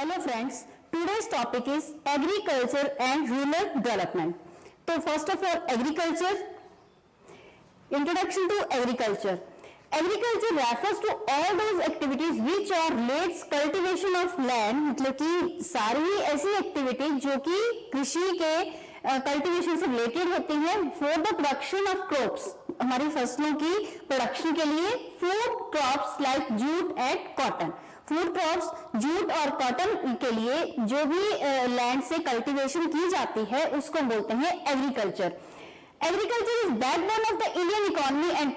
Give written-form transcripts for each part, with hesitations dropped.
Hello friends, today's topic is agriculture and rural development. So first of all, agriculture. Introduction to agriculture. Agriculture refers to all those activities which are relates cultivation of land, मतलब कि सारी ऐसी activity जो कि कृषि के cultivation से related होती है for the production of crops, हमारी फसलों की प्रोडक्शन के लिए food crops like jute and cotton. Food crops jute और कॉटन के लिए जो भी लैंड से कल्टीवेशन की जाती है उसको बोलते हैं agriculture. Agriculture is backbone of the Indian economy and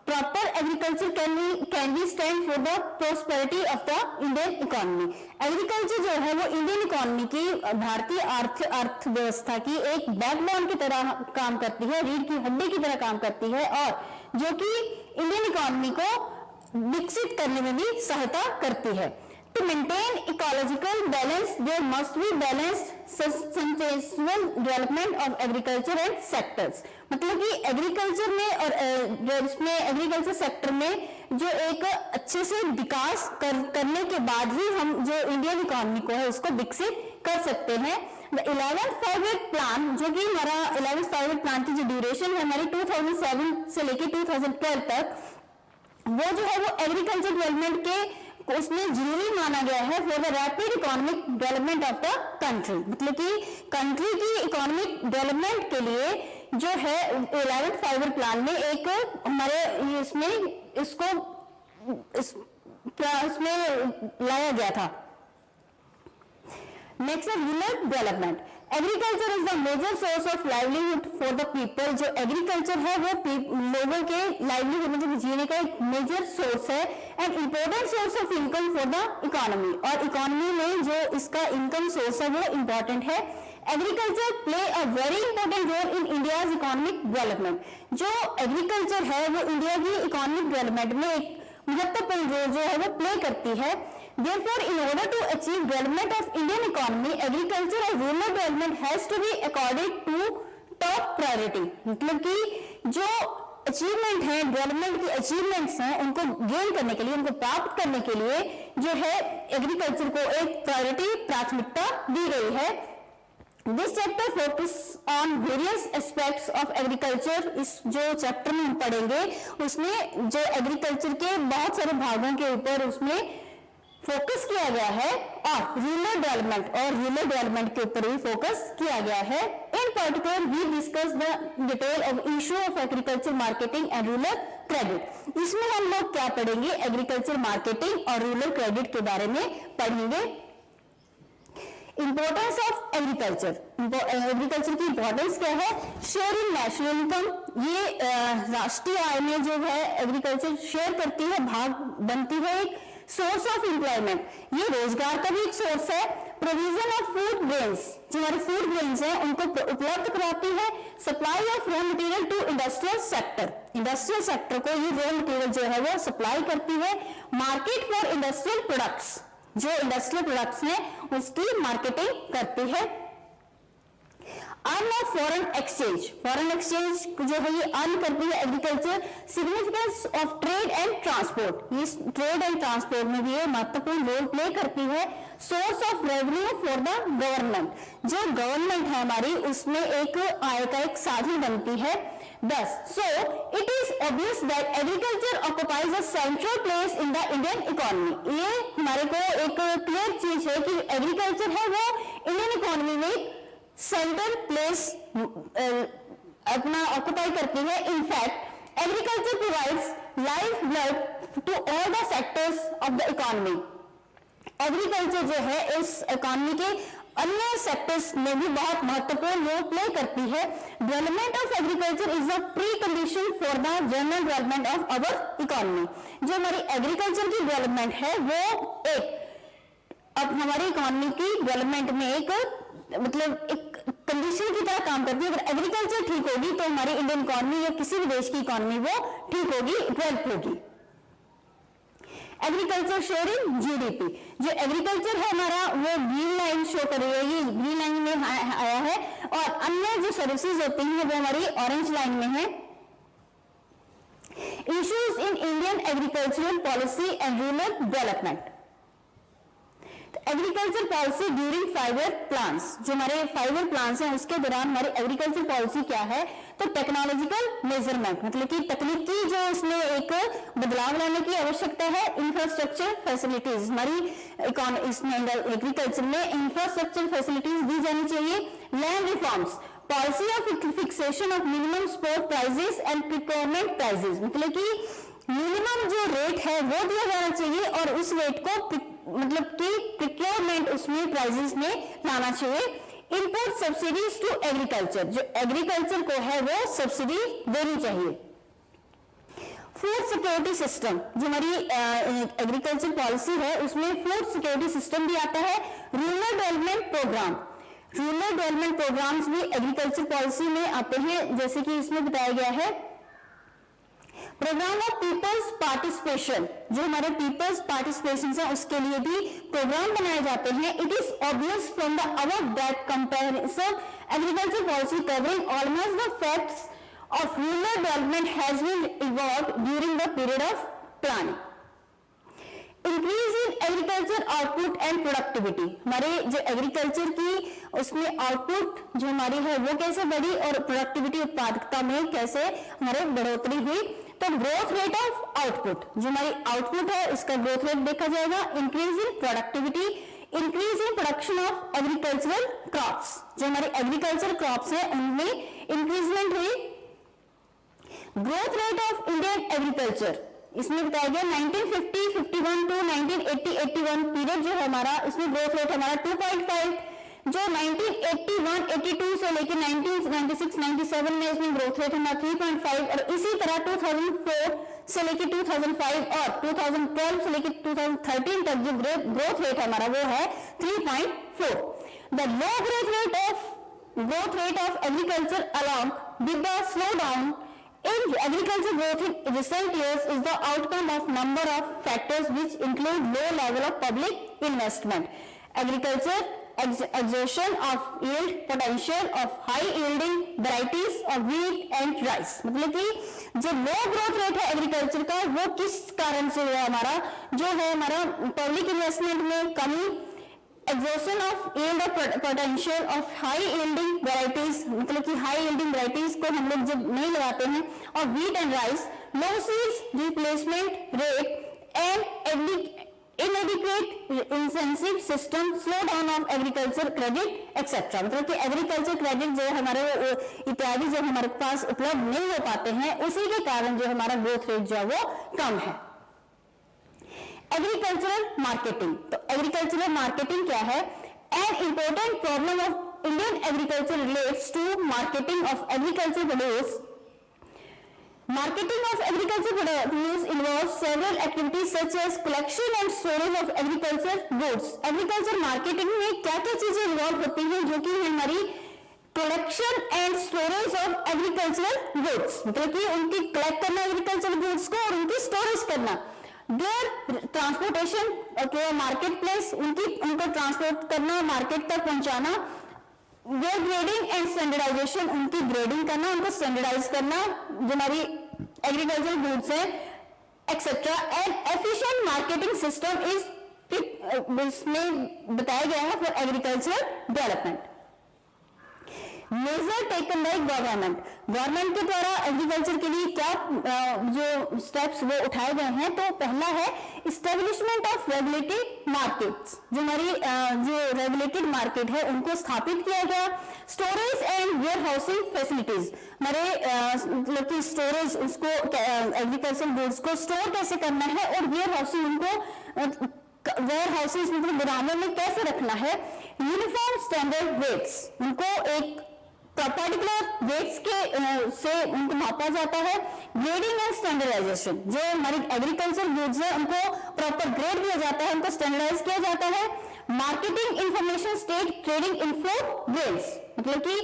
proper agriculture can be stand for the prosperity of the Indian economy. Agriculture जो है वो इंडियन इकोनॉमी की, भारतीय अर्थव्यवस्था की एक बैकबोन की तरह काम करती है, रीढ़ की हड्डी की तरह काम करती है और जो कि इंडियन इकोनॉमी को विकसित करने में भी सहायता करती है। To maintain ecological balance there must be balanced sustainable development of agriculture and sectors, मतलब कि एग्रीकल्चर में और इसमें एग्रीकल्चर सेक्टर में जो एक अच्छे से विकास करने के बाद ही हम जो इंडियन इकोनॉमी को है उसको विकसित कर सकते हैं। द 11th फाइव-ईयर प्लान, जो कि हमारा 11th फाइव-ईयर प्लान की जो ड्यूरेशन है हमारी 2007 से लेके 2012 तक, वो जो है वो एग्रीकल्चर डेवलपमेंट के उसमें जरूरी माना गया है for the rapid economic development of the country, मतलब कि कंट्री की इकोनॉमिक डेवलपमेंट के लिए जो है 11th फाइव-ईयर प्लान में एक हमारे इसमें इसको इसमें लाया गया था। नेक्स्ट है rural development. Agriculture is the major source of livelihood for the people. जो एग्रीकल्चर है वो लोगों के लाइवलीहुड मतलब जीने का एक मेजर सोर्स है and important source of income for the economy, और इकोनॉमी में जो इसका इनकम सोर्स है वो इंपॉर्टेंट है। Agriculture play a very important role in India's economic development. जो एग्रीकल्चर है वो इंडिया की इकोनॉमिक डेवलपमेंट में एक महत्वपूर्ण रोल जो है वो प्ले करती है। Therefore, in order to achieve development of Indian economy, agriculture and rural development has to be accorded to top priority। मतलब कि जो अचीवमेंट है, डेवलपमेंट की अचीवमेंट्स हैं, उनको गेन करने के लिए, उनको प्राप्त करने के लिए जो है एग्रीकल्चर को एक प्रायोरिटी, प्राथमिकता दी गई है। This chapter focus on various aspects of agriculture. इस जो चैप्टर में हम पढ़ेंगे उसमें जो एग्रीकल्चर के बहुत सारे भागों के ऊपर उसमें फोकस किया गया है और रूरल डेवलपमेंट के ऊपर भी फोकस किया गया है। In particular we discuss the detail of issue of agriculture marketing and rural credit. इसमें हम लोग क्या पढ़ेंगे, एग्रीकल्चर मार्केटिंग और रूरल क्रेडिट के बारे में पढ़ेंगे। इंपॉर्टेंस ऑफ एग्रीकल्चर, एग्रीकल्चर की इंपॉर्टेंस क्या है। शेयर इन नेशनल इनकम, ये राष्ट्रीय आय में जो है एग्रीकल्चर शेयर करती है, भाग बनती है। एक सोर्स ऑफ एम्प्लॉयमेंट, ये रोजगार का भी एक सोर्स है। प्रोविजन ऑफ फूड ग्रेन्स, जो हमारे फूड ग्रेन्स हैं उनको उपलब्ध कराती है। Supply of raw material to industrial sector, industrial sector को ये रॉ मटेरियल जो है वो सप्लाई करती है। मार्केट फॉर इंडस्ट्रियल प्रोडक्ट्स, जो इंडस्ट्रियल प्रोडक्ट्स हैं उसकी मार्केटिंग करती है। Earn of foreign exchange, foreign exchange जो है ये अर्न करती है agriculture. Significance of trade and transport, ये ट्रेड एंड ट्रांसपोर्ट में भी ये महत्वपूर्ण रोल प्ले करती है। Source of revenue for the government, जो गवर्नमेंट है हमारी उसमें एक आय का एक साधन बनती है। Thus, so it is obvious that agriculture occupies a central place in the Indian economy। ये हमारे को एक क्लियर चीज है कि एग्रीकल्चर है वो इंडियन इकोनॉमी में सेंट्रल प्लेस अपना ऑक्युपाई करती है। In fact agriculture provides life blood to all the sectors of the economy. Agriculture जो है इस इकोनॉमी के अन्य सेक्टर्स में भी बहुत महत्वपूर्ण रोल प्ले करती है। Development of agriculture is a pre condition for the general development of our economy. जो हमारी एग्रीकल्चर की डेवलपमेंट है वो एक अब हमारी इकोनॉमी की डेवलपमेंट में एक मतलब एक कंडीशन की तरह काम करती है। अगर एग्रीकल्चर ठीक होगी तो हमारी इंडियन इकोनॉमी या किसी भी देश की इकोनॉमी वो ठीक होगी, डेवलप होगी। एग्रीकल्चर शेयर इन जीडीपी, जो एग्रीकल्चर है हमारा वो ग्रीन लाइन शो कर रही है, ये ग्रीन लाइन में आया है और अन्य जो सर्विसेज होती हैं वो हमारी ऑरेंज लाइन में है। Issues in Indian agricultural policy and rural development, agriculture policy during 5 year plans, जो हमारे 5 ईयर प्लान्स हैं उसके दौरान हमारी एग्रीकल्चर पॉलिसी क्या है, तो टेक्नोलॉजिकल मेजरमेंट, मतलब कि तकनीकी जो इसमें एक बदलाव लाने की आवश्यकता है। इंफ्रास्ट्रक्चर फैसिलिटीज, हमारी इसमें एग्रीकल्चर में इंफ्रास्ट्रक्चर फैसिलिटीज दी जानी चाहिए। Land reforms, policy of fixation of minimum support prices and procurement prices, मतलब कि मिनिमम जो रेट है वो दिया जाना चाहिए और उस रेट को मतलब कि प्रोक्योरमेंट उसमें प्राइजेस में लाना चाहिए। इंपोर्ट सब्सिडीज टू एग्रीकल्चर, जो एग्रीकल्चर को है वो सब्सिडी देनी चाहिए। फूड सिक्योरिटी सिस्टम, जो हमारी एग्रीकल्चर पॉलिसी है उसमें फूड सिक्योरिटी सिस्टम भी आता है। Rural development program, rural development programs भी एग्रीकल्चर पॉलिसी में आते हैं, जैसे कि इसमें बताया गया है प्रोग्राम ऑफ पीपल्स पार्टिसिपेशन, जो हमारे पीपल्स पार्टिसिपेशन है उसके लिए भी प्रोग्राम बनाए जाते हैं। It is obvious from the above that comparison agriculture policy covering almost the facts of rural development has been evolved during the period of planning. Increase in agriculture output and productivity, हमारे जो agriculture की उसमें output जो हमारी है वो कैसे बढ़ी और प्रोडक्टिविटी उत्पादकता में कैसे हमारे बढ़ोतरी हुई। तो ग्रोथ रेट ऑफ आउटपुट, जो हमारी आउटपुट है उसका ग्रोथ रेट देखा जाएगा। Increase in productivity, increase in production of agricultural crops, जो हमारी एग्रीकल्चर क्रॉप्स है उनमें इंक्रीजमेंट हुई। Growth rate of Indian agriculture, इसमें बताया गया 1950-51 टू 1980-81 पीरियड जो है हमारा, इसमें ग्रोथ रेट हमारा 2.5, जो 1981-82 से लेकर 1996-97 में इसमें ग्रोथ रेट हमारा 3.5 और इसी तरह 2004 से लेकर 2005 और 2012 से लेकर 2013 तक जो ग्रोथ रेट हमारा वो है 3.4। The low growth rate of agriculture along with the slow down in agriculture growth in recent years is the outcome of number of factors which include low level of public investment, agriculture exhaustion of yield potential of high yielding varieties of wheat and rice, मतलब कि जो लो growth rate है agriculture का वो किस कारण से हुआ, हमारा जो है हमारा पब्लिक इन्वेस्टमेंट में कमी, exhaustion of yield potential of high yielding varieties, मतलब कि हाई यील्डिंग वैरायटीज को हम लोग जब नहीं लगाते हैं, और wheat and rice, low seeds replacement rate and इनएडिक्वेट incentive system, slow down of agriculture credit etcetera, मतलब कि एग्रीकल्चर क्रेडिट जो हमारे इत्यादि जो हमारे पास उपलब्ध नहीं हो पाते हैं उसी के कारण जो हमारा ग्रोथ रेट जो है वो कम है। एग्रीकल्चरल मार्केटिंग, तो एग्रीकल्चरल मार्केटिंग क्या है? An important problem of Indian agriculture relates to marketing of agriculture produce. Marketing of agriculture produce involves several activities such as collection and storage of agriculture goods. Agriculture marketing में क्या क्या चीजें involve होती हैं जो कि हमारी production and storage of agricultural goods, मतलब कि उनकी कलेक्ट करना एग्रीकल्चर गुड्स को और उनकी स्टोरेज करना, their transportation to market place, उनको ट्रांसपोर्ट करना, मार्केट तक पहुंचाना, देयर ग्रेडिंग एंड स्टैंडर्डाइजेशन, उनकी ग्रेडिंग करना, उनको स्टैंडर्डाइज करना जो हमारी एग्रीकल्चर गुड्स है etcetera. And efficient marketing system is इसमें बताया गया है for agriculture development. Measure taken by government के द्वारा एग्रीकल्चर के लिए क्या जो स्टेप्स वो उठाए गए हैं, तो पहला है इस्टेब्लिशमेंट ऑफ रेगुलेटेड मार्केट्स, जो हमारी जो रेगुलेटेड मार्केट है उनको स्थापित किया गया। Storage and warehousing facilities, हमारे मतलब कि स्टोरेज उसको एग्रीकल्चर गुड्स को स्टोर कैसे करना है और वेयर हाउसिंग उनको वेयर हाउसेज मतलब गोदामों में कैसे रखना है। यूनिफॉर्म स्टैंडर्ड वेट्स, उनको एक पर्टिकुलर वेट्स के से उनको मापा जाता है। ग्रेडिंग एंड स्टैंडर्डाइजेशन, जो हमारी एग्रीकल्चर गुड्स है उनको प्रॉपर ग्रेड दिया जाता है, उनको स्टैंडर्डाइज किया जाता है। Marketing information state trading info grades, मतलब कि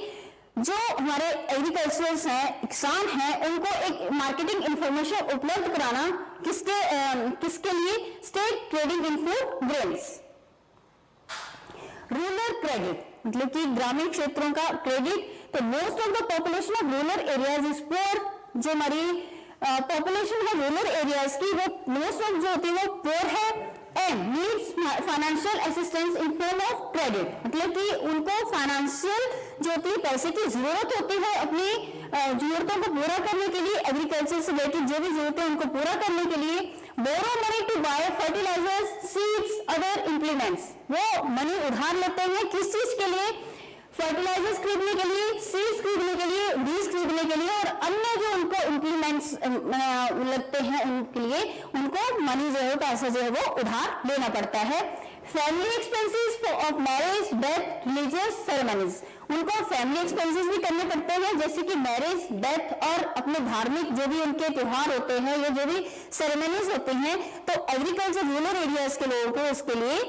जो हमारे एग्रीकल्चरर्स हैं, किसान हैं, उनको एक मार्केटिंग इंफॉर्मेशन उपलब्ध कराना किसके लिए? State trading info grades. Rural credit, मतलब कि ग्रामीण क्षेत्रों का क्रेडिट, तो most of the population of rural areas is poor, जो हमारी पॉपुलेशन है रूरल एरियाज की वो मोस्ट ऑफ जो होती है वो पुअर है। And needs financial assistance in form of credit, मतलब कि उनको फाइनेंशियल जो होती है पैसे की जरूरत होती है अपनी जरूरतों को पूरा करने के लिए, एग्रीकल्चर से रिलेटेड जो भी जरूरतें उनको पूरा करने के लिए borrow money to buy fertilisers, seeds, other implements, वो मनी उधार लेते हैं किस चीज के लिए, फर्टिलाइजर्स खरीदने के लिए, सीड्स खरीदने के लिए, बीज खरीदने के लिए और अन्य जो उनको इंप्लीमेंट्स लगते हैं उनके लिए उनको मनी जो है पैसा जो है वो उधार लेना पड़ता है। Family expenses of marriage, death, religious ceremonies, उनको फैमिली एक्सपेंसेस भी करने पड़ते हैं जैसे कि मैरिज, डेथ और अपने धार्मिक जो भी उनके त्योहार होते हैं या जो भी सेरेमनीज होते हैं, तो एग्रीकल्चर रूरल एरियाज के लोगों को उसके लिए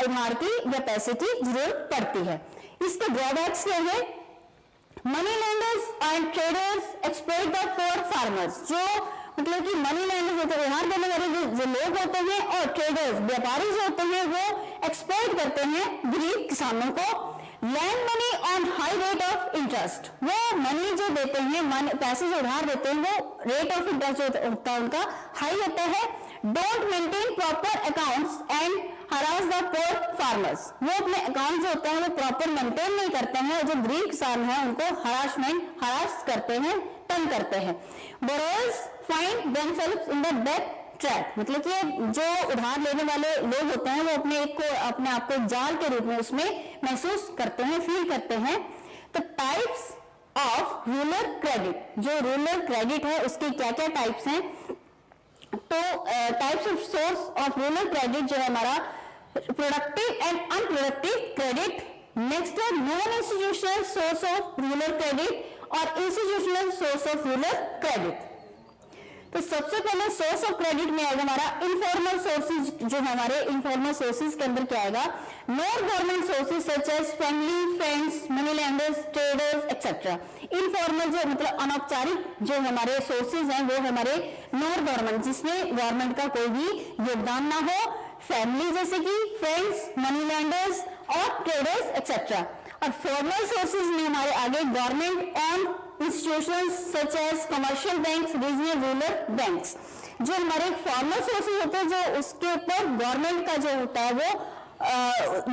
उधार की या पैसे की जरूरत पड़ती है। इसके ड्रॉबैक्स क्या है, money lenders and traders exploit the poor farmers, जो मतलब कि मनी लेंडर्स होते हैं उधार देने वाले जो लोग होते हैं और ट्रेडर्स व्यापारी जो होते हैं वो एक्सप्लॉइट करते हैं गरीब किसानों को। Land money on high rate of interest, वो मनी जो देते हैं पैसे जो उधार देते हैं वो रेट ऑफ इंटरेस्ट जो होता है उनका हाई होता है। Don't maintain proper accounts and harass the poor farmers, वो अपने अकाउंट जो होते हैं वो प्रॉपर मेंटेन नहीं करते हैं, जो गरीब किसान हैं उनको हरास करते हैं, तंग करते हैं। Borrowers find themselves in the debt trap, मतलब कि जो उधार लेने वाले लोग होते हैं वो अपने आप को जाल के रूप में उसमें महसूस करते हैं, फील करते हैं। तो टाइप्स ऑफ रूरल क्रेडिट, जो रूरल क्रेडिट है उसके क्या क्या टाइप्स हैं, तो types of source of rural credit जो है हमारा productive and unproductive credit, next है non institutional source of rural credit और institutional source of rural credit. तो सबसे पहले सोर्स ऑफ क्रेडिट में आएगा हमारा इनफॉर्मल सोर्सेज, जो हमारे इनफॉर्मल सोर्सेज के अंदर क्या आएगा, non government sources such as family, friends, money lenders, traders etcetera. Informal जो मतलब अनौपचारिक जो हमारे सोर्सेज हैं वो हमारे नॉन गवर्नमेंट, जिसमें गवर्नमेंट का कोई भी योगदान ना हो, फैमिली जैसे कि फ्रेंड्स, मनी लेंडर्स और ट्रेडर्स एक्सेट्रा। और फॉर्मल सोर्सेज में हमारे आगे government and institutions such as commercial banks, regional rural banks. जो हमारे फॉर्मल सोर्सेज होते हैं जो उसके ऊपर गवर्नमेंट का जो होता है वो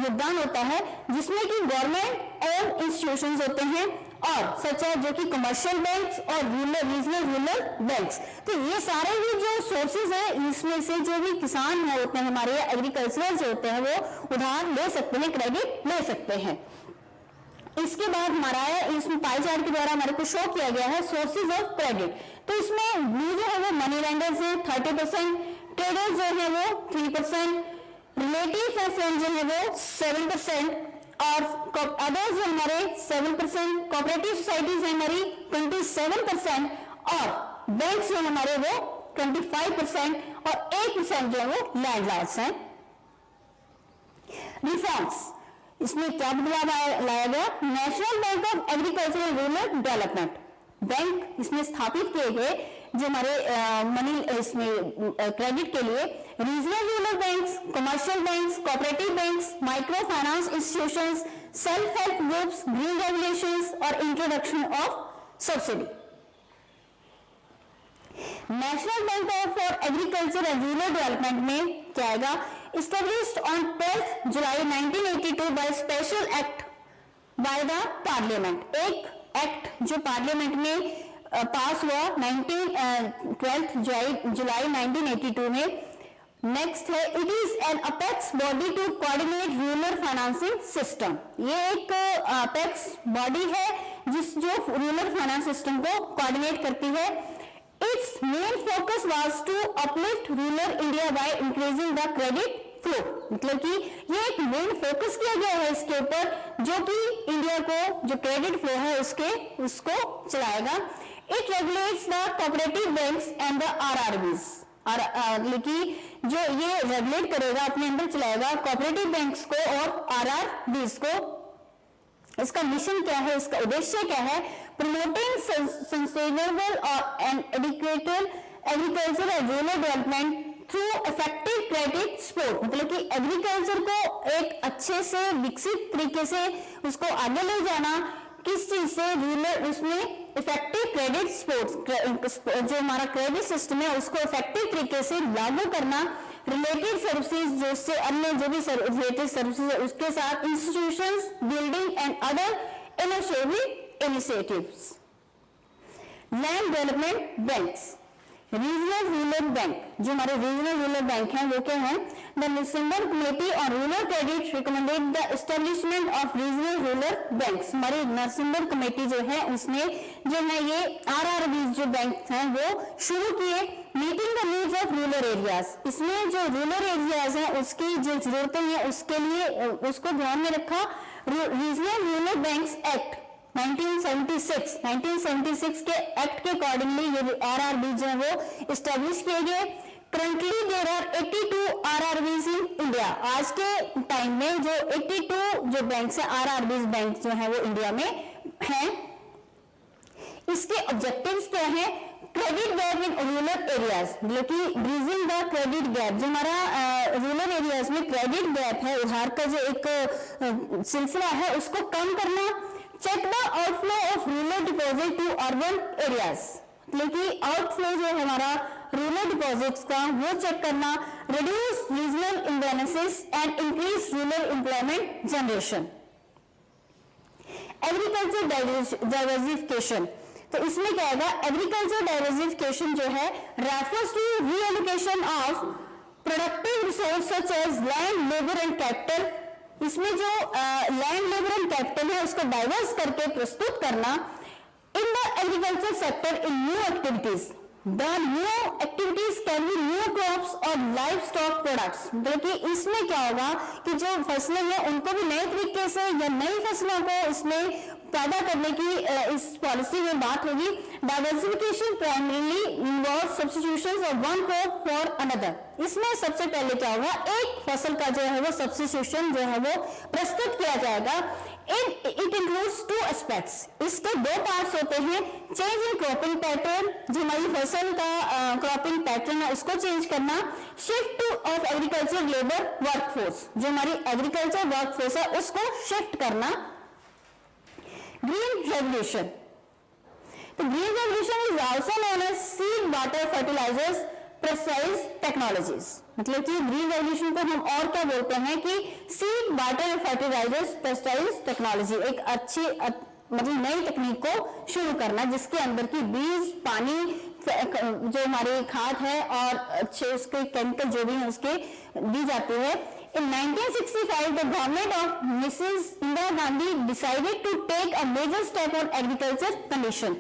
योगदान होता है, जिसमें कि गवर्नमेंट और इंस्टीट्यूशंस होते हैं और सच है जो कि कमर्शियल बैंक्स और रीजनल रूरल बैंक्स। तो ये सारे ही जो सोर्सेज हैं इसमें से जो भी किसान होते हैं हमारे एग्रीकल्चरल जो होते हैं वो उधार ले सकते हैं, क्रेडिट ले सकते हैं। इसके बाद हमारा है इसमें पाई चार्ट के द्वारा हमारे को शो किया गया है सोर्सेज ऑफ क्रेडिट। तो इसमें ब्लू जो है वो मनी लेंडर्स है 30%, ट्रेडर्स जो है वो 3%, रिलेटिव्स एंड फ्रेंड्स जो है वो 7% और अदर्स जो हमारे 7%, कोऑपरेटिव सोसाइटीज है हमारी 27% और बैंक्स जो हमारे वो 25% और 1% जो है वो लैंडलॉर्ड्स हैं। रिफॉर्म्स, इसमें क्या बदलाव लाया गया, national bank of agricultural rural development bank इसमें स्थापित किए गए जो हमारे मनी इसमें क्रेडिट के लिए regional rural banks, commercial banks, cooperative banks, micro finance institutions, self help groups, green regulations और introduction of subsidy. National bank for agriculture and rural development में क्या आएगा, established on 12th July 1982 by special act by the parliament। एक act जो parliament में pass हुआ 12th जुलाई 1982 में। नेक्स्ट है it is an apex body to coordinate rural financing system. ये एक अपेक्स बॉडी है जो रूरल फाइनेंस सिस्टम को कोऑर्डिनेट करती है। Its main focus was to uplift rural India by increasing the credit flow। मतलब कि ये एक मेन फोकस किया गया है इसके ऊपर जो कि इंडिया को जो क्रेडिट फ्लो है उसको चलाएगा। It regulates the cooperative banks and the RRBs और लेकिन जो ये रेगुलेट करेगा अपने अंदर चलाएगा कोऑपरेटिव बैंक्स को और RRBs को। इसका मिशन क्या है, इसका उद्देश्य क्या है, promoting sustainable and adequate agriculture and rural development through effective credit support. मतलब कि एग्रीकल्चर को एक अच्छे से विकसित तरीके से उसको आगे ले जाना, किस चीज से, रूरल उसमें इफेक्टिव क्रेडिट सपोर्ट जो हमारा क्रेडिट सिस्टम है उसको इफेक्टिव तरीके से लागू करना रिलेटेड सर्विसेज, जो इससे अन्य जो भी रिलेटेड सर्विसेज है उसके साथ institutions, building and other initiatives. Land development banks, regional rural bank, जो हमारे रीजनल रूरल बैंक हैं वो क्या है? The Narasimha committee on rural credit recommended the establishment of regional rural banks. हमारी नरसिम्हा कमेटी जो है उसने जो है ये आरआरबी जो बैंक हैं वो शुरू किए, meeting the needs of rural areas. इसमें जो रूरल एरियाज हैं उसकी जो जरूरतें हैं उसके लिए उसको ध्यान में रखा। रीजनल रूरल बैंक्स एक्ट 1976 के एक्ट के अकॉर्डिंगली ये आरआरबी जो है वो इस्टेब्लिश किए गए। Currently there are 82 RRBs in India. आज के टाइम में जो 82 जो बैंक्स हैं आरआरबीज बैंक जो है वो इंडिया में हैं। इसके ऑब्जेक्टिव्स क्या है? Credit gap in rural areas, मतलब कि ब्रिजिंग द क्रेडिट गैप, जो हमारा रूरल एरियाज में क्रेडिट गैप है, उधार का जो एक सिलसिला है उसको कम करना। Check the outflow of rural deposit to urban areas, मतलब कि आउटफ्लो जो है हमारा रूरल डिपॉजिट्स का वो चेक करना। Reduce regional imbalances and increase rural employment generation. Agriculture diversification, तो इसमें क्या होगा? एग्रीकल्चर डाइवर्सिफिकेशन जो है refers to reallocation of productive resource such as land, labour and capital. इसमें जो लैंड, लेबर एंड कैपिटल है उसको डाइवर्स करके प्रस्तुत करना in the agriculture sector in new activities. The new activities can be new crops और life stock products, मतलब कि इसमें क्या होगा कि जो फसलें हैं उनको भी नए तरीके से या नई फसलों को इसमें पैदा करने की इस पॉलिसी में बात होगी। Diversification primarily involve substitution of one crop for another. इसमें सबसे पहले क्या होगा? एक फसल का जो है वो सब्स्टिट्यूशन जो है वो प्रस्तुत किया जाएगा। इट इंक्लूड्स टू एस्पेक्ट्स, इसके दो पार्ट्स होते हैं। चेंज इन क्रॉपिंग पैटर्न, जो हमारी फसल का क्रॉपिंग पैटर्न है उसको चेंज करना। Shift to of agriculture labour workforce, जो हमारी एग्रीकल्चर वर्कफोर्स है उसको शिफ्ट करना। ग्रीन रेवोल्यूशन, तो green revolution is also known as seed water fertilisers precise technologies, मतलब कि ग्रीन रेवोल्यूशन को हम और क्या बोलते हैं कि seed water fertilisers pesticide technology, एक अच्छी मतलब नई तकनीक को शुरू करना जिसके अंदर की बीज, पानी, जो हमारी खाद है और अच्छे उसके केमिकल जो भी है उसके दी जाती है। In 1965, the government of Mrs. Indira Gandhi decided to take a major step on agriculture condition.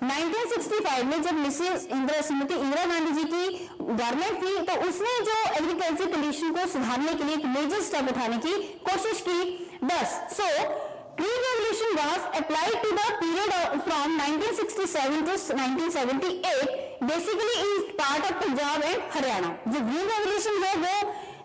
1965 में जब मिसेस श्रीमती इंदिरा गांधी जी की गवर्नमेंट थी तो उसने जो एग्रीकल्चर कंडीशन को सुधारने के लिए एक मेजर स्टेप उठाने की कोशिश की। बस so green revolution was applied to the period from 1967 to 1978, basically in part of Punjab and Haryana. जो ग्रीन रेवोल्यूशन है वो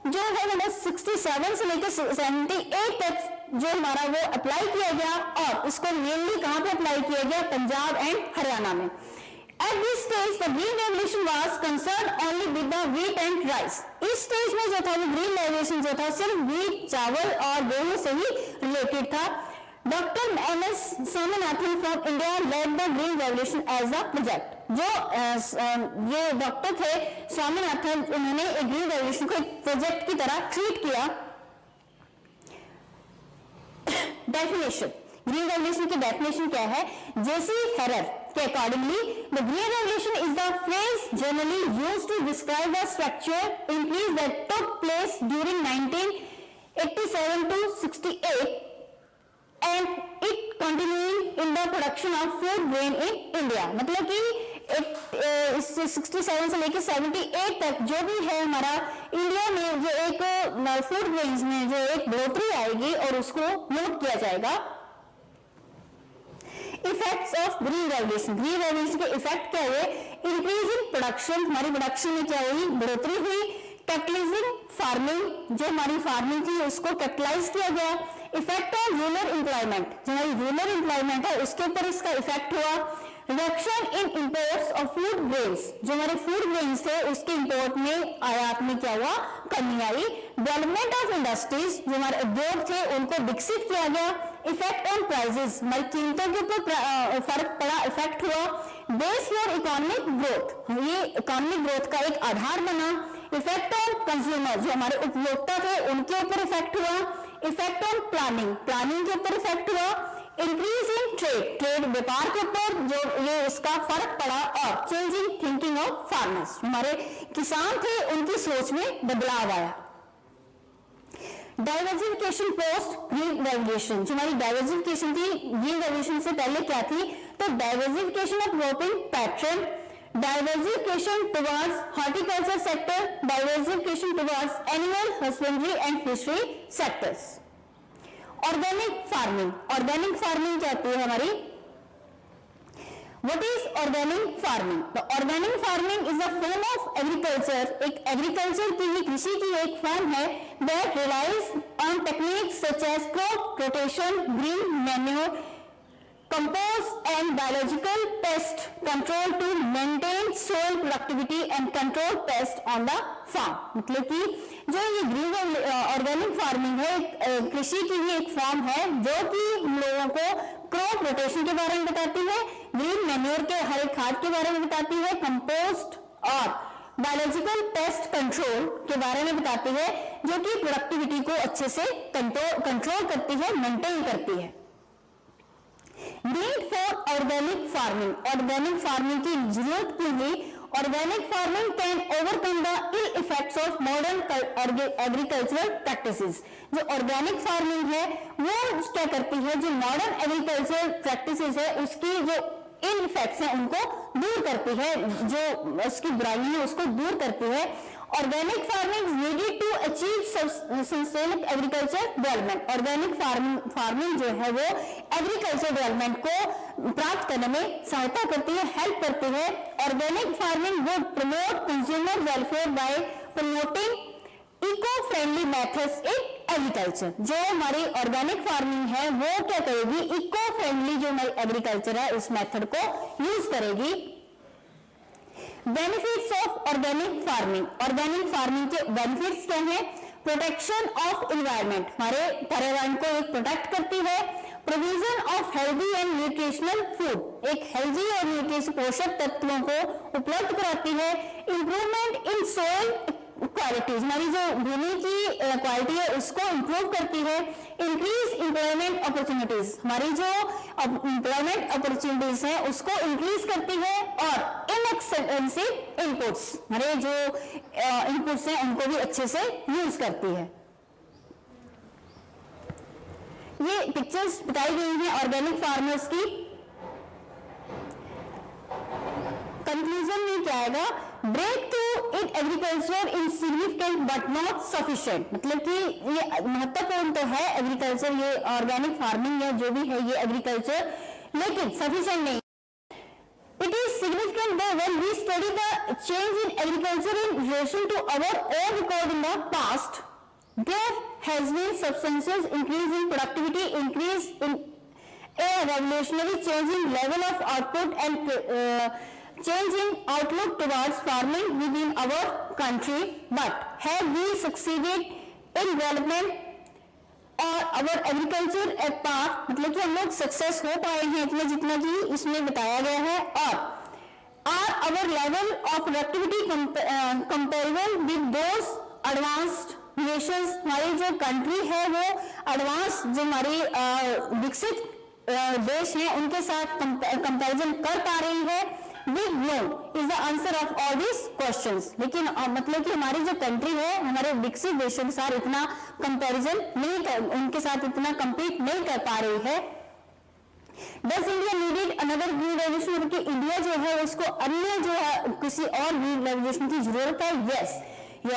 जो है मतलब 67 से लेकर 78 तक जो हमारा वो अप्लाई किया गया और उसको मेनली कहां पे अप्लाई किया गया? पंजाब एंड हरियाणा में। At this stage the green revolution was concern only with the wheat and rice. इस स्टेज में जो था वो ग्रीन रेवोल्यूशन जो था सिर्फ व्हीट, चावल और गेहूं से ही रिलेटेड था। Doctor M S. Swaminathan from India led the green revolution as a project. जो ये डॉक्टर थे स्वामीनाथन, उन्होंने एक ग्रीन रेवोल्यूशन को एक प्रोजेक्ट की तरह ट्रीट किया। डेफिनेशन, ग्रीन रेवोल्यूशन की डेफिनेशन क्या है? जेसी हेरर के accordingly the green revolution is the phrase generally used to describe the structure increase that took place during 1987 to 68 and it continuing in the production of food grain in India। मतलब कि इससे 67 से लेकर 78 तक जो भी है हमारा इंडिया में जो एक फूड ग्रेन्स में जो एक बढ़ोतरी आएगी और उसको नोट किया जाएगा। Effects of green revolution, green revolution के इफेक्ट क्या हुए? इंक्रीज इन प्रोडक्शन, हमारी प्रोडक्शन में क्या हुई? बढ़ोतरी हुई। कैपिटलाइजिंग फार्मिंग, जो हमारी फार्मिंग थी उसको कैपिटलाइज किया गया। इफेक्ट ऑन रूरल एम्प्लॉयमेंट, जो हमारी रूरल एम्प्लॉयमेंट है उसके ऊपर इसका इफेक्ट हुआ। Reduction in imports of food grains, जो हमारे फूड ग्रेन्स थे उसके इंपोर्ट में आयात में क्या हुआ? कमी आई। डेवलपमेंट ऑफ इंडस्ट्रीज, जो हमारे उद्योग थे उनको विकसित किया गया। इफेक्ट ऑन प्राइजेस, हमारी कीमतों के ऊपर फर्क पड़ा, इफेक्ट हुआ। बेस फॉर इकोनॉमिक ग्रोथ, ये इकोनॉमिक ग्रोथ का एक आधार बना। इफेक्ट ऑन कंज्यूमर, जो हमारे उपभोक्ता थे उनके ऊपर इफेक्ट हुआ, इफेक्ट ऑन प्लानिंग, प्लानिंग के ऊपर इफेक्ट हुआ, इंक्रीज इन ट्रेड, ट्रेड व्यापार के ऊपर जो ये इसका फर्क पड़ा, और चेंजिंग थिंकिंग ऑफ फार्मर्स, हमारे किसान थे उनकी सोच में बदलाव आया। डाइवर्सिफिकेशन पोस्ट ग्रीन रेवोल्यूशन, जो हमारी डाइवर्सिफिकेशन थी ग्रीन रेवोल्यूशन से पहले क्या थी, तो diversification of cropping pattern, diversification towards horticulture sector, diversification towards animal husbandry and fishery sectors. Organic farming, organic farming क्या होती है हमारी, What is organic farming? The organic farming is a form of agriculture, एक agriculture की ही कृषि की एक form है that relies on techniques such as crop rotation, green manure, compost and biological pest control to maintain soil productivity and control pest on the farm। मतलब कि जो ये ग्रीन ऑर्गेनिक फार्मिंग है कृषि की ही एक फॉर्म है जो कि हम लोगों को क्रॉप रोटेशन के बारे में बताती है, ग्रीन मैन्योर के हरे खाद के बारे में बताती है, कंपोस्ट और बायोलॉजिकल पेस्ट कंट्रोल के बारे में बताती है, जो कि प्रोडक्टिविटी को अच्छे से कंट्रोल करती है, मेंटेन करती है। Need for organic farming, organic farming की जरूरत क्यों हुई, organic farming can overcome the ill effects of modern agricultural practices. जो ऑर्गेनिक फार्मिंग है वो क्या करती है, जो मॉडर्न एग्रीकल्चरल प्रैक्टिसेस है उसकी जो इल इफेक्ट्स हैं उनको दूर करती है, जो उसकी बुराइयां हैं उसको दूर करती है। Organic farming needed to achieve sustainable agriculture development, organic farming जो है वो एग्रीकल्चर डेवलपमेंट को प्राप्त करने में सहायता करती है, हेल्प करती है। Organic farming would promote consumer welfare by promoting eco friendly methods in agriculture. जो हमारी ऑर्गेनिक फार्मिंग है वो क्या करेगी, इको फ्रेंडली जो हमारी एग्रीकल्चर है उस मेथड को यूज करेगी। Benefits of organic farming, organic farming के बेनिफिट्स क्या हैं, प्रोटेक्शन ऑफ एनवायरनमेंट, हमारे पर्यावरण को एक प्रोटेक्ट करती है, provision of healthy and nutritional food, एक हेल्दी और न्यूट्रिशन पोषक तत्वों को उपलब्ध कराती है, इंप्रूवमेंट इन सोइल क्वालिटी, हमारी जो भूमि की क्वालिटी है उसको इंप्रूव करती है, इंक्रीज एम्प्लॉयमेंट अपॉर्चुनिटीज, हमारी जो एम्प्लॉयमेंट अपॉर्चुनिटीज है उसको इंक्रीज करती है, और इनएक्सपेंसिव इनपुट्स, हमारे जो इनपुट्स हैं उनको भी अच्छे से यूज करती है। ये पिक्चर्स बताई गई हैं ऑर्गेनिक फार्मर्स की। कंक्लूजन में क्या आएगा, breakthrough in agriculture in significant but not sufficient, मतलब कि ये महत्वपूर्ण तो है एग्रीकल्चर, ये ऑर्गेनिक फार्मिंग है जो भी है ये एग्रीकल्चर, लेकिन सफिशिएंट नहीं। It is significant that when we study the change in agriculture in relation to our own record in the past, there has been substantial increase in productivity, increase in a revolutionary change in level of output and change in outlook towards farming within our country. But have we succeeded in development और अवर agriculture at par, मतलब कि हम लोग success हो पाए हैं इतना जितना कि इसमें बताया गया है, और are our level of productivity comparable with those advanced nations, हमारी जो कंट्री है वो एडवांस जो हमारी विकसित देश हैं उनके साथ कंपैरिजन कर पा रही है। Big no is the answer of all these questions, लेकिन मतलब कि हमारी जो कंट्री है हमारे विकसित देशों के साथ इतना कंपैरिजन नहीं कर, उनके साथ इतना compete नहीं कर पा रही है। Does India needed another green revolution, क्योंकि इंडिया जो है उसको अन्य जो है किसी और ग्रीन रेवोल्यूशन की जरूरत है। Yes,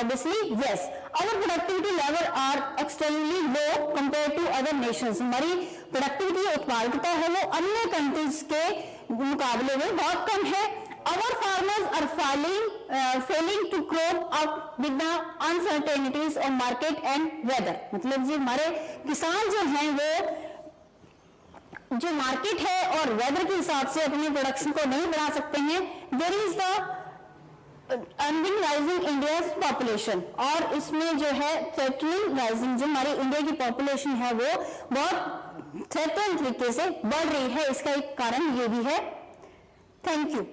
obviously yes, our productivity level are extremely low compared to other nations, हमारी प्रोडक्टिविटी उत्पादकता है वो अन्य कंट्रीज के मुकाबले में बहुत कम है। Our farmers are failing to cope up with the uncertainties of market and weather, मतलब जो हमारे किसान जो हैं वो जो मार्केट है और वेदर के हिसाब से अपनी प्रोडक्शन को नहीं बढ़ा सकते हैं। There is the rising India's population, और इसमें जो है threatening rising, जो हमारी इंडिया की पॉपुलेशन है वो बहुत थ्रेटन तरीके से बढ़ रही है, इसका एक कारण ये भी है। Thank you.